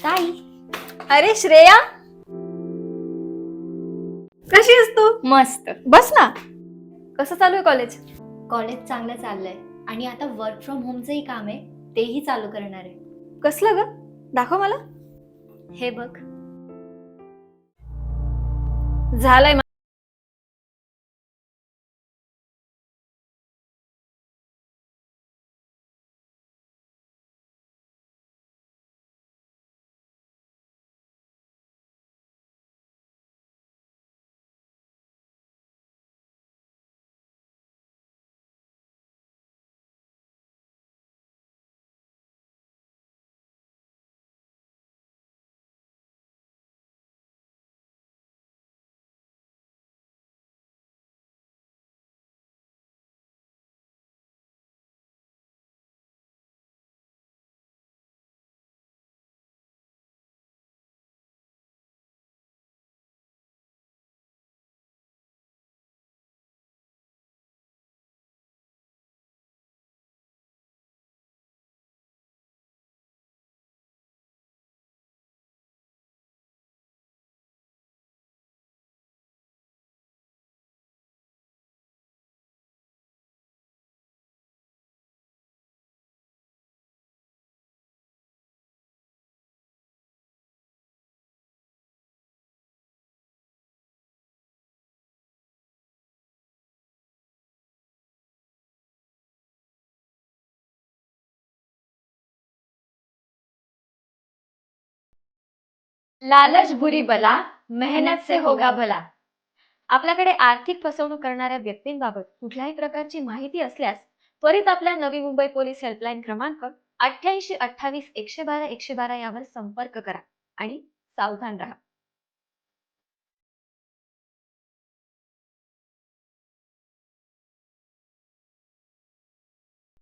ताई, अरे श्रेया, कशी आहेस तू? मस्त. बस ना. कसं चालू आहे कॉलेज? कॉलेज चांगलं चाललंय आणि आता वर्क फ्रॉम होमचंही काम आहे, तेही चालू करणार आहे. कसलं ग? दाखव मला. हे बघ. झालंय लालच बुरी बला, मेहनत से होगा भला. आपल्याकडे आर्थिक फसवणूक करणाऱ्या व्यक्तींबाबत कुठल्याही प्रकारची माहिती असल्यास त्वरित आपल्या नवी मुंबई पोलीस हेल्पलाईन क्रमांक 8828 112 112 यावर संपर्क करा आणि सावधान राहा.